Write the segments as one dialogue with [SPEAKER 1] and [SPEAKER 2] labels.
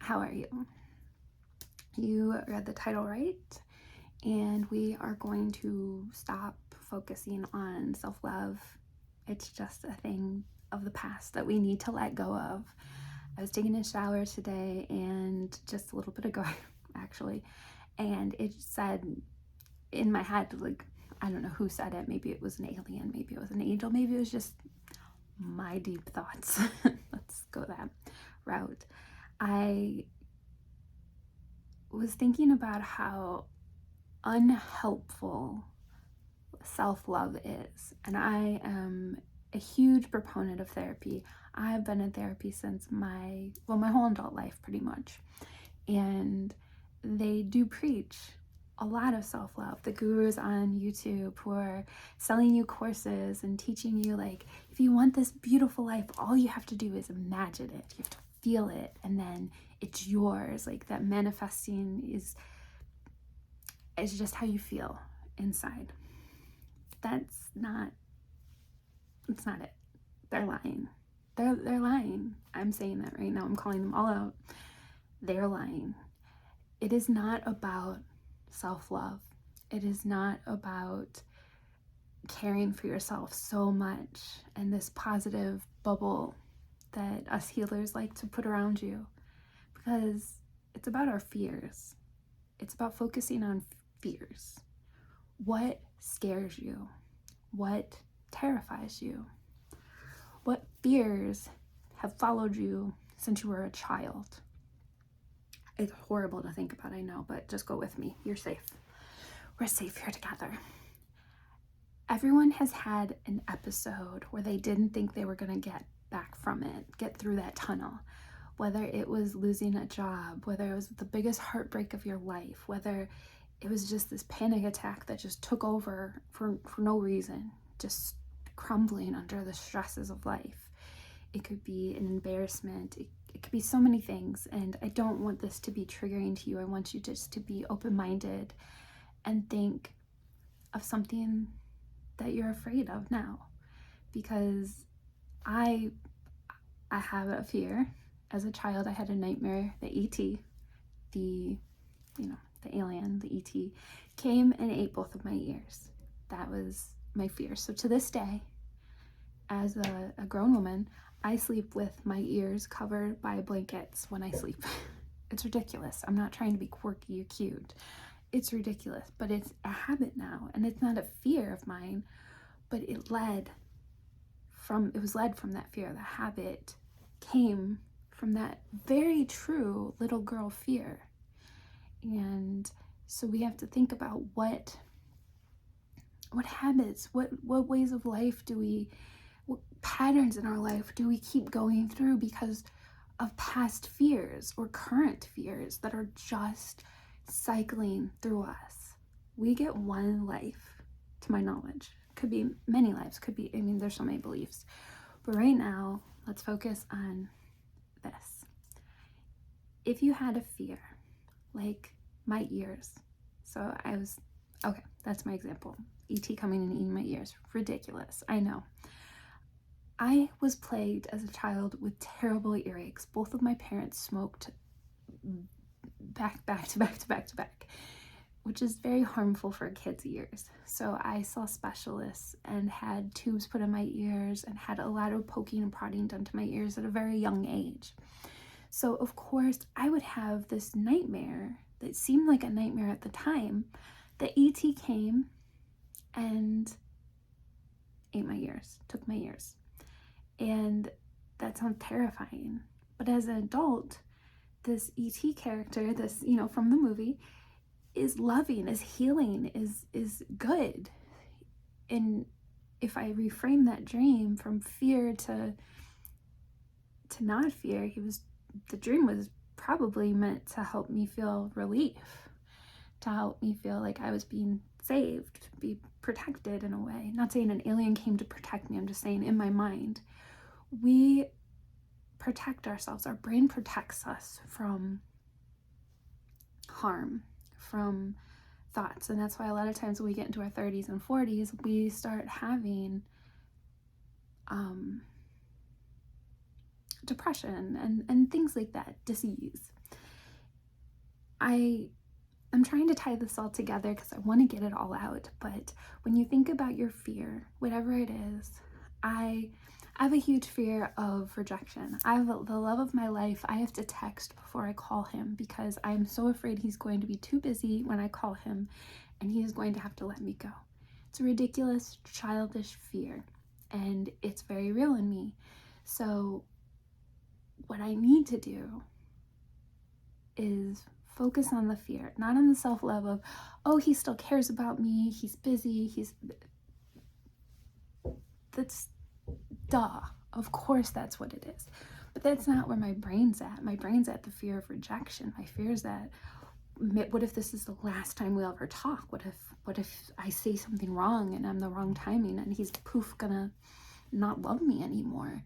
[SPEAKER 1] How are you? You read the title right, and we are going to stop focusing on self-love. It's just a thing of the past that we need to let go of. I was taking a shower today, and just a little bit ago, actually, and it said in my head, like, I don't know who said it. Maybe it was an alien, maybe it was an angel, maybe it was just my deep thoughts. Let's go that route. I was thinking about how unhelpful self-love is, and I am a huge proponent of therapy. I've been in therapy since my whole adult life, pretty much, and they do preach a lot of self-love. The gurus on YouTube who are selling you courses and teaching you, like, if you want this beautiful life, all you have to do is imagine it. You have to feel it, and then it's yours. Like, that manifesting is just how you feel inside. It's not it. They're lying. They're lying. I'm saying that right now. I'm calling them all out. They're lying. It is not about self-love. It is not about caring for yourself so much and this positive bubble that us healers like to put around you, because it's about our fears. It's about focusing on fears. What scares you? What terrifies you? What fears have followed you since you were a child? It's horrible to think about, I know, but just go with me. You're safe. We're safe here together. Everyone has had an episode where they didn't think they were going to get back from it, get through that tunnel. Whether it was losing a job, whether it was the biggest heartbreak of your life, whether it was just this panic attack that just took over for no reason, just crumbling under the stresses of life. It could be an embarrassment. It could be so many things, and I don't want this to be triggering to you. I want you just to be open-minded and think of something that you're afraid of now, because I have a fear. As a child, I had a nightmare that E.T., the alien, the E.T., came and ate both of my ears. That was my fear. So to this day, as a grown woman, I sleep with my ears covered by blankets when I sleep. It's ridiculous. I'm not trying to be quirky or cute. It's ridiculous, but it's a habit now, and it's not a fear of mine, but it was led from that fear. The habit came from that very true little girl fear. And so we have to think about what habits, what ways of life what patterns in our life do we keep going through because of past fears or current fears that are just cycling through us. We get one life, to my knowledge. Could be many lives, there's so many beliefs. But right now, let's focus on this. If you had a fear, like my ears. So that's my example. E.T. coming and eating my ears. Ridiculous, I know. I was plagued as a child with terrible earaches. Both of my parents smoked back to back, which is very harmful for a kid's ears. So I saw specialists and had tubes put in my ears and had a lot of poking and prodding done to my ears at a very young age. So of course I would have this nightmare that seemed like a nightmare at the time, that E.T. came and ate my ears, took my ears. And that sounds terrifying. But as an adult, this E.T. character, this, from the movie, is loving, is healing, is good. And if I reframe that dream from fear to not fear, the dream was probably meant to help me feel relief, to help me feel like I was being saved, be protected in a way. Not saying an alien came to protect me, I'm just saying in my mind, we protect ourselves. Our brain protects us from harm, from thoughts. And that's why a lot of times when we get into our 30s and 40s, we start having depression and things like that, disease. I'm trying to tie this all together because I want to get it all out. But when you think about your fear, whatever it is, I have a huge fear of rejection. I have the love of my life. I have to text before I call him because I'm so afraid he's going to be too busy when I call him and he is going to have to let me go. It's a ridiculous, childish fear, and it's very real in me. So what I need to do is focus on the fear, not on the self-love of, oh, he still cares about me, he's busy, that's duh. Of course that's what it is. But that's not where my brain's at. My brain's at the fear of rejection. My fear is that, what if this is the last time we'll ever talk? What if I say something wrong and I'm the wrong timing and he's poof gonna not love me anymore?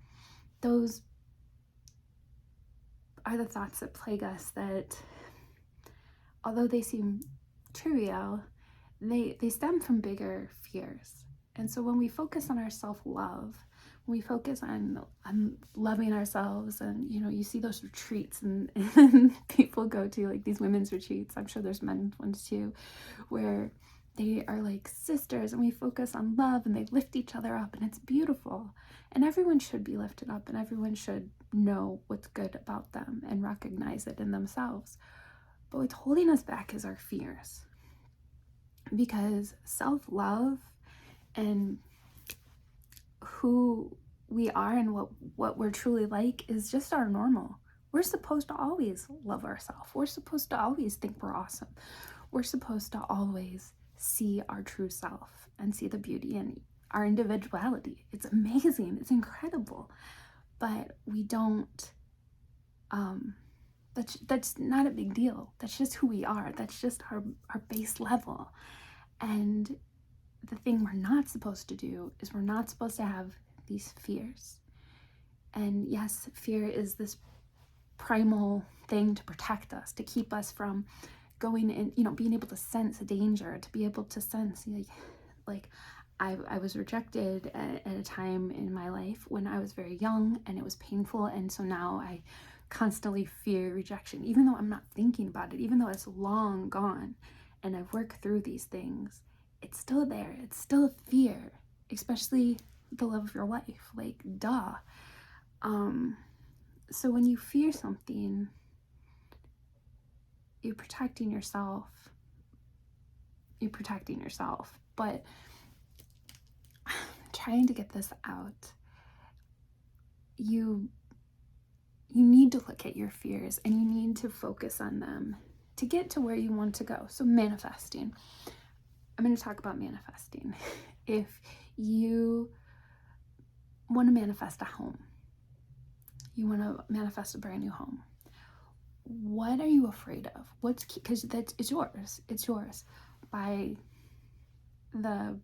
[SPEAKER 1] Those are the thoughts that plague us, that although they seem trivial, they stem from bigger fears. And so when we focus on our self-love, when we focus on loving ourselves, and you see those retreats and people go to, like these women's retreats, I'm sure there's men's ones too, where they are like sisters and we focus on love and they lift each other up, and it's beautiful. And everyone should be lifted up, and everyone should know what's good about them and recognize it in themselves. But what's holding us back is our fears. Because self-love and who we are and what we're truly like is just our normal. We're supposed to always love ourselves. We're supposed to always think we're awesome. We're supposed to always see our true self and see the beauty in our individuality. It's amazing. It's incredible. But we don't, that's not a big deal. That's just who we are. That's just our base level. And the thing we're not supposed to do is we're not supposed to have these fears. And yes, fear is this primal thing to protect us, to keep us from going in, being able to sense danger, to be able to sense, like I was rejected at a time in my life when I was very young, and it was painful. And so now I constantly fear rejection, even though I'm not thinking about it, even though it's long gone and I've worked through these things. It's still there. It's still a fear, especially the love of your life. Like, duh. So when you fear something, you're protecting yourself. But trying to get this out, you need to look at your fears and you need to focus on them to get to where you want to go. So manifesting. I'm going to talk about manifesting. If you want to manifest a home, you want to manifest a brand new home, what are you afraid of? Because it's yours. It's yours by the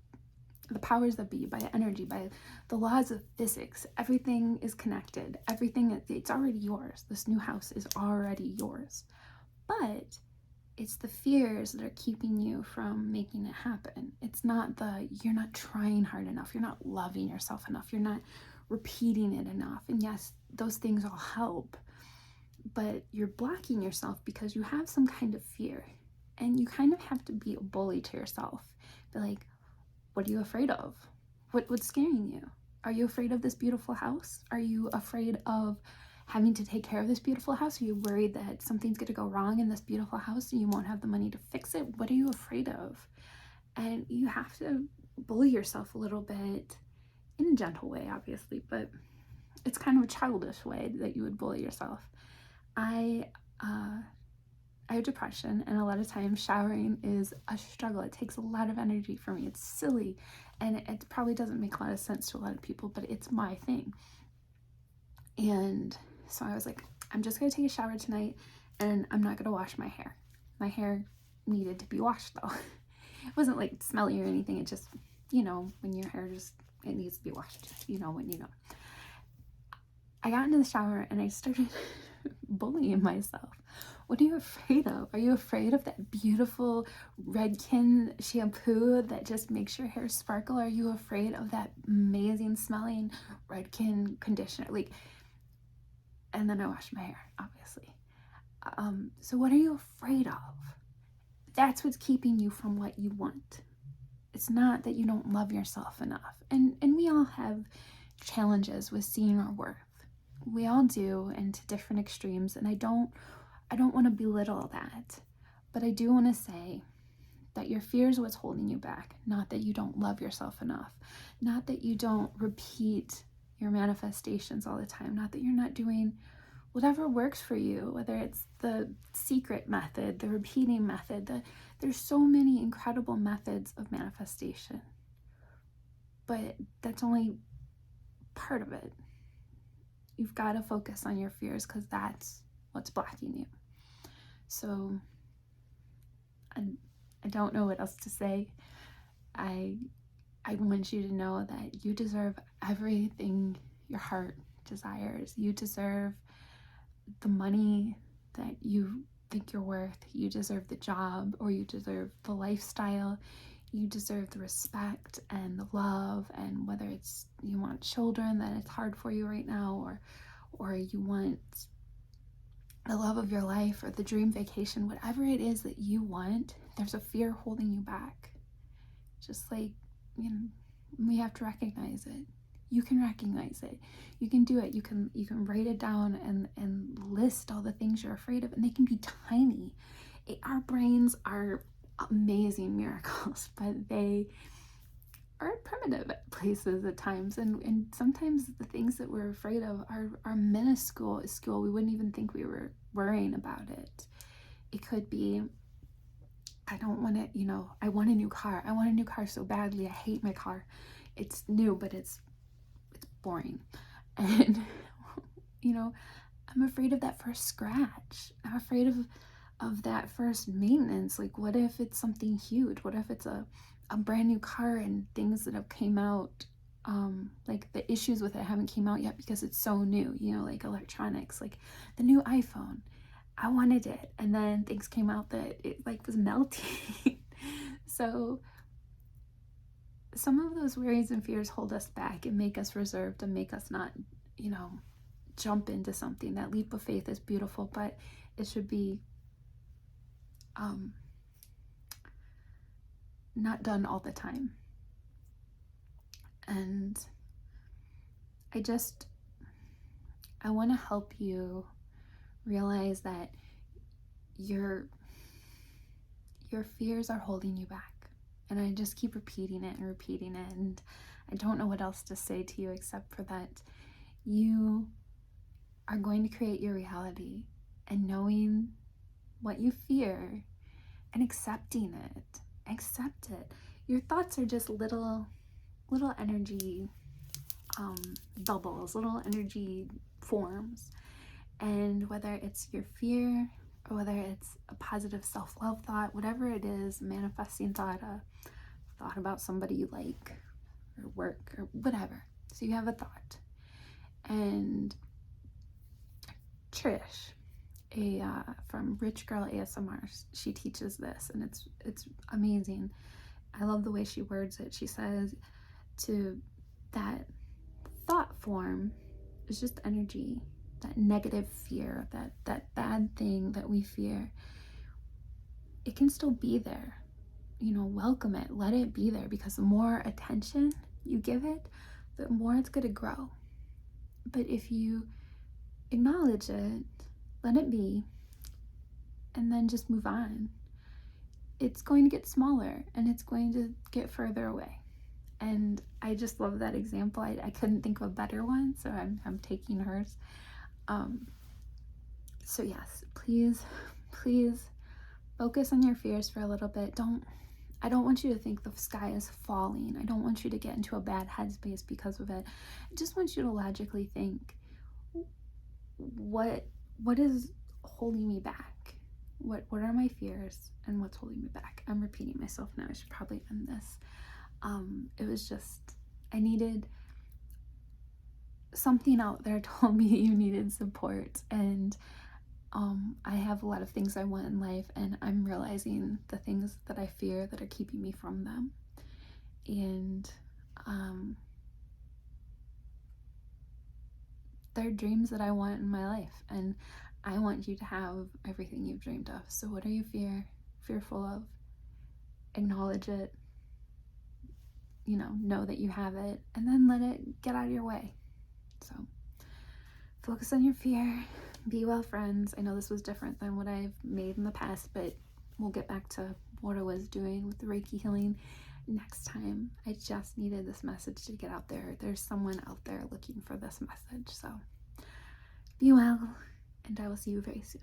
[SPEAKER 1] powers that be, by energy, by the laws of physics. Everything is connected. It's already yours. This new house is already yours. But it's the fears that are keeping you from making it happen. It's not you're not trying hard enough. You're not loving yourself enough. You're not repeating it enough. And yes, those things all help, but you're blocking yourself because you have some kind of fear. And you kind of have to be a bully to yourself. Be like, what are you afraid of? What's scaring you? Are you afraid of this beautiful house? Are you afraid of having to take care of this beautiful house? Are you worried that something's going to go wrong in this beautiful house and you won't have the money to fix it? What are you afraid of? And you have to bully yourself a little bit, in a gentle way, obviously, but it's kind of a childish way that you would bully yourself. I have depression, and a lot of times showering is a struggle. It takes a lot of energy for me. It's silly, and it probably doesn't make a lot of sense to a lot of people, but it's my thing. And so I was like, I'm just going to take a shower tonight, and I'm not going to wash my hair. My hair needed to be washed, though. It wasn't like smelly or anything. It just, when your hair it needs to be washed, when you know. I got into the shower, and I started bullying myself. What are you afraid of? Are you afraid of that beautiful Redken shampoo that just makes your hair sparkle? Are you afraid of that amazing smelling Redken conditioner? And then I washed my hair, obviously. So what are you afraid of? That's what's keeping you from what you want. It's not that you don't love yourself enough. And we all have challenges with seeing our worth. We all do, and to different extremes, and I don't want to belittle that. But I do want to say that your fear is what's holding you back, not that you don't love yourself enough, not that you don't repeat your manifestations all the time, not that you're not doing whatever works for you, whether it's the secret method, the repeating method. There's so many incredible methods of manifestation, but that's only part of it. You've got to focus on your fears because that's what's blocking you. So I don't know what else to say. I want you to know that you deserve everything your heart desires. You deserve the money that you think you're worth. You deserve the job, or you deserve the lifestyle. You deserve the respect and the love, and whether it's you want children that it's hard for you right now, or you want the love of your life or the dream vacation, whatever it is that you want, there's a fear holding you back. Just like, we have to recognize it. You can recognize it. You can do it. You can write it down and list all the things you're afraid of, and they can be tiny. Our brains are amazing miracles, but they are primitive at places at times, and sometimes the things that we're afraid of are minuscule. We wouldn't even think we were worrying about it. It could be, I don't want to, I want a new car. I want a new car so badly. I hate my car. It's new, but it's boring. And, I'm afraid of that first scratch. I'm afraid of that first maintenance. Like, what if it's something huge? What if it's a brand new car and things that have came out, like the issues with it haven't came out yet because it's so new, like electronics, like the new iPhone. I wanted it, and then things came out that it was melting. So some of those worries and fears hold us back and make us reserved and make us not, jump into something. That leap of faith is beautiful, but it should be not done all the time. And I want to help you realize that your fears are holding you back. And I just keep repeating it, and I don't know what else to say to you except for that you are going to create your reality, and knowing what you fear and accepting it. Accept it. Your thoughts are just little energy bubbles, little energy forms. And whether it's your fear or whether it's a positive self-love thought, whatever it is, manifesting thought, a thought about somebody you like or work or whatever. So you have a thought. And Trish, from Rich Girl ASMR, she teaches this, and it's amazing. I love the way she words it. She says to that thought form is just energy. That negative fear, that bad thing that we fear, it can still be there. Welcome it, let it be there, because the more attention you give it, the more it's going to grow. But if you acknowledge it, let it be, and then just move on, it's going to get smaller and it's going to get further away. And I just love that example. I couldn't think of a better one, so I'm taking hers. So yes, please focus on your fears for a little bit. I don't want you to think the sky is falling. I don't want you to get into a bad headspace because of it. I just want you to logically think, what is holding me back? What are my fears, and what's holding me back? I'm repeating myself now. I should probably end this. It was just, I needed something out there told me you needed support, and I have a lot of things I want in life, and I'm realizing the things that I fear that are keeping me from them. And they're dreams that I want in my life, and I want you to have everything you've dreamed of. So what are you fearful of? Acknowledge it, know that you have it, and then let it get out of your way. So focus on your fear. Be well, friends. I know this was different than what I've made in the past, but we'll get back to what I was doing with the Reiki healing next time. I just needed this message to get out there. There's someone out there looking for this message. So be well, and I will see you very soon.